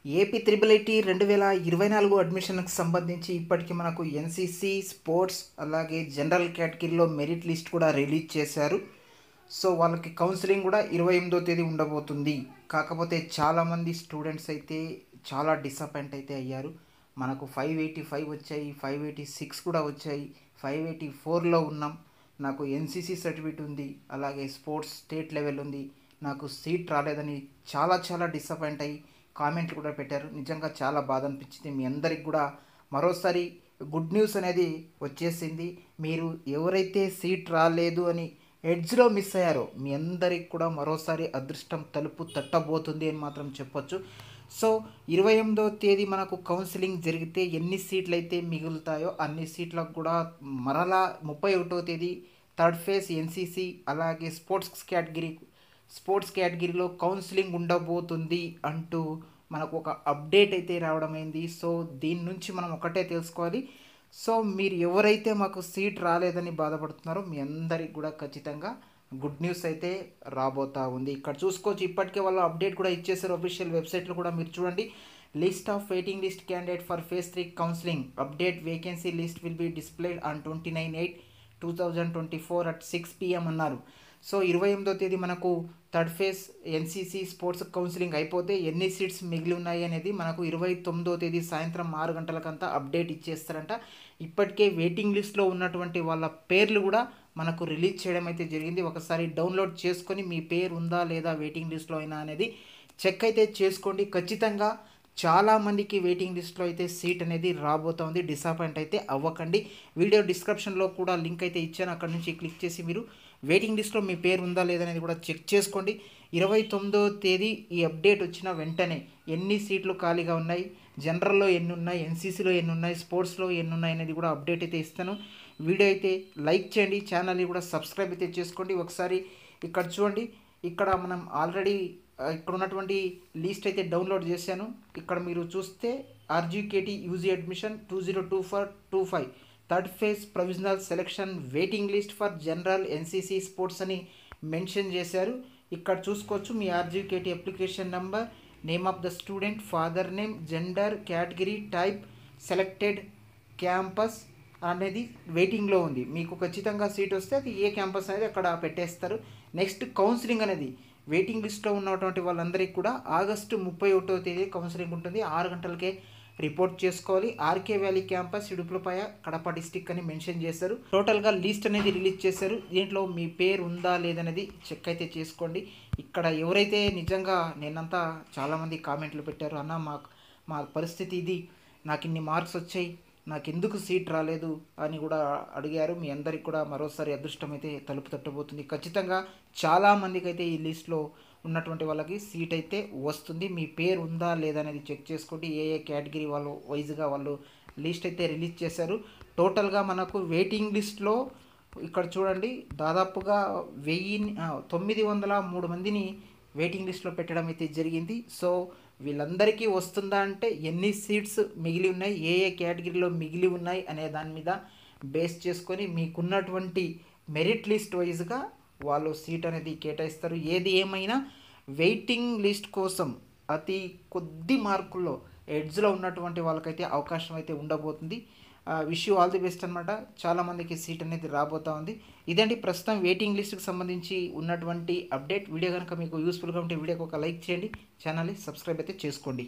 AP triple IT 2024 అడ్మిషన్కి సంబంధించి ఇప్పటికి మనకు ఎన్సీసీ స్పోర్ట్స్ అలాగే జనరల్ కేటగిరీలో మెరిట్ లిస్ట్ కూడా రిలీజ్ చేశారు. సో వాళ్ళకి కౌన్సిలింగ్ కూడా 28వ తేదీ ఉండబోతుంది. కాకపోతే చాలామంది స్టూడెంట్స్ అయితే చాలా డిసప్పాయింట్ అయితే అయ్యారు. మనకు 585 వచ్చాయి, 586 కూడా వచ్చాయి, 584లో ఉన్నాం. నాకు ఎన్సీసీ సర్టిఫికేట్ ఉంది, అలాగే స్పోర్ట్స్ స్టేట్ లెవెల్ ఉంది, నాకు సీట్ రాలేదని చాలా డిసప్పాయింట్ అయ్యి కామెంట్లు కూడా పెట్టారు. నిజంగా చాలా బాధ అనిపించింది. మీ అందరికి కూడా మరోసారి గుడ్ న్యూస్ అనేది వచ్చేసింది. మీరు ఎవరైతే సీట్ రాలేదు అని ఎడ్జ్లో మిస్ అయ్యారో మీ అందరికి కూడా మరోసారి అదృష్టం తలుపు తట్టబోతుంది అని మాత్రం చెప్పొచ్చు. సో 28వ తేదీ మనకు కౌన్సిలింగ్ జరిగితే ఎన్ని సీట్లు అయితే మిగులుతాయో అన్ని సీట్లకు కూడా మరలా 31వ తేదీ థర్డ్ ఫేజ్ ఎన్సీసీ అలాగే స్పోర్ట్స్ కేటగిరీలో కౌన్సిలింగ్ ఉండబోతుంది అంటూ మనకు ఒక అప్డేట్ అయితే రావడమైంది. సో దీని నుంచి మనం ఒకటే తెలుసుకోవాలి. సో మీరు ఎవరైతే మాకు సీట్ రాలేదని బాధపడుతున్నారో మీ అందరికి కూడా ఖచ్చితంగా గుడ్ న్యూస్ అయితే రాబోతా ఉంది. ఇక్కడ చూసుకోవచ్చు, ఇప్పటికే వాళ్ళు అప్డేట్ కూడా ఇచ్చేసారు. అఫీషియల్ వెబ్సైట్లో కూడా మీరు చూడండి. List of waiting list candidate for phase 3 counselling update vacancy list will be displayed on 29/8/2024 at 6 PM అన్నారు. సో 28వ తేదీ మనకు third phase NCC sports counselling అయిపోతే ఎన్ని సీట్స్ మిగిలి ఉన్నాయి అనేది మనకు 29వ తేదీ సాయంత్రం 6 గంటలకంతా అప్డేట్ ఇచ్చేస్తారంట. ఇప్పటికే వెయిటింగ్ లిస్ట్లో ఉన్నటువంటి వాళ్ళ పేర్లు కూడా మనకు రిలీజ్ చేయడం అయితే జరిగింది. ఒకసారి డౌన్లోడ్ చేసుకొని మీ పేరు ఉందా లేదా వెయిటింగ్ లిస్ట్లో అయినా అనేది చెక్ అయితే చేసుకోండి. ఖచ్చితంగా చాలామందికి వెయిటింగ్ లిస్ట్లో అయితే సీట్ అనేది రాబోతుంది. డిసప్పాయింట్ అయితే అవ్వకండి. వీడియో డిస్క్రిప్షన్లో కూడా లింక్ అయితే ఇచ్చాను, అక్కడ నుంచి క్లిక్ చేసి మీరు వెయిటింగ్ లిస్ట్లో మీ పేరు ఉందా లేదనేది కూడా చెక్ చేసుకోండి. 29వ తేదీ ఈ అప్డేట్ వచ్చిన వెంటనే ఎన్ని సీట్లు ఖాళీగా ఉన్నాయి, జనరల్లో ఎన్ని ఉన్నాయి, ఎన్సీసీలో ఎన్ని ఉన్నాయి, స్పోర్ట్స్లో ఎన్ని ఉన్నాయి అనేది కూడా అప్డేట్ అయితే ఇస్తాను. వీడియో అయితే లైక్ చేయండి, ఛానల్ని కూడా సబ్స్క్రైబ్ అయితే చేసుకోండి. ఒకసారి ఇక్కడ చూడండి, ఇక్కడ మనం ఆల్రెడీ ఇక్కడ ఉన్నటువంటి లిస్ట్ అయితే డౌన్లోడ్ చేశాను. ఇక్కడ మీరు చూస్తే RGKT UG admission 2024-25 third phase provisional selection waiting list for general NCC sports అని మెన్షన్ చేశారు. ఇక్కడ చూసుకోవచ్చు మీ RGKT application number, name of the student, father name, gender, category, type, selected campus అనేది వెయిటింగ్లో ఉంది. మీకు ఖచ్చితంగా సీట్ వస్తే అది ఏ క్యాంపస్ అనేది అక్కడ పెట్టేస్తారు. నెక్స్ట్ కౌన్సిలింగ్ అనేది వెయిటింగ్ లిస్ట్లో ఉన్నటువంటి వాళ్ళందరికీ కూడా ఆగస్టు 31వ తేదీ కౌన్సిలింగ్ ఉంటుంది. 6 గంటలకే రిపోర్ట్ చేసుకోవాలి. R K valley campus, Idupulapaya, Kadapa district అని మెన్షన్ చేశారు. టోటల్గా లిస్ట్ అనేది రిలీజ్ చేశారు. దీంట్లో మీ పేరు ఉందా లేదనేది చెక్ అయితే చేసుకోండి. ఇక్కడ ఎవరైతే నిజంగా నేనంతా చాలామంది కామెంట్లు పెట్టారు, అన్న మా పరిస్థితి ఇది, నాకు ఇన్ని మార్క్స్ వచ్చాయి, నాకు ఎందుకు సీట్ రాలేదు అని కూడా అడిగారు. మీ అందరికి కూడా మరోసారి అదృష్టం అయితే తలుపు తట్టబోతుంది. ఖచ్చితంగా చాలామందికి అయితే ఈ లిస్ట్లో ఉన్నటువంటి వాళ్ళకి సీట్ అయితే వస్తుంది. మీ పేరు ఉందా లేదా అనేది చెక్ చేసుకోండి. ఏ కేటగిరీ వాళ్ళు వైజ్గా వాళ్ళు లిస్ట్ అయితే రిలీజ్ చేశారు. టోటల్గా మనకు వెయిటింగ్ లిస్ట్లో ఇక్కడ చూడండి దాదాపుగా 903 మందిని వెయిటింగ్ లిస్ట్లో పెట్టడం అయితే జరిగింది. సో వీళ్ళందరికీ వస్తుందా అంటే ఎన్ని సీట్స్ మిగిలి ఉన్నాయి, ఏ కేటగిరీలో మిగిలి ఉన్నాయి అనే దాని మీద బేస్ చేసుకొని మీకున్నటువంటి మెరిట్ లిస్ట్ వైజ్గా వాళ్ళు సీట్ అనేది కేటాయిస్తారు. ఏది ఏమైనా వెయిటింగ్ లిస్ట్ కోసం అతి కొద్ది మార్కుల్లో ఎడ్జ్లో ఉన్నటువంటి వాళ్ళకైతే అవకాశం అయితే ఉండబోతుంది. Wish you all the best అనమాట. చాలామందికి సీట్ అనేది రాబోతూ ఉంది. ఇదండి ప్రస్తుతం వెయిటింగ్ లిస్ట్కి సంబంధించి ఉన్నటువంటి అప్డేట్. వీడియో కనుక మీకు యూస్ఫుల్గా ఉంటే వీడియోకి ఒక లైక్ చేయండి, ఛానల్ని సబ్స్క్రైబ్ అయితే చేసుకోండి.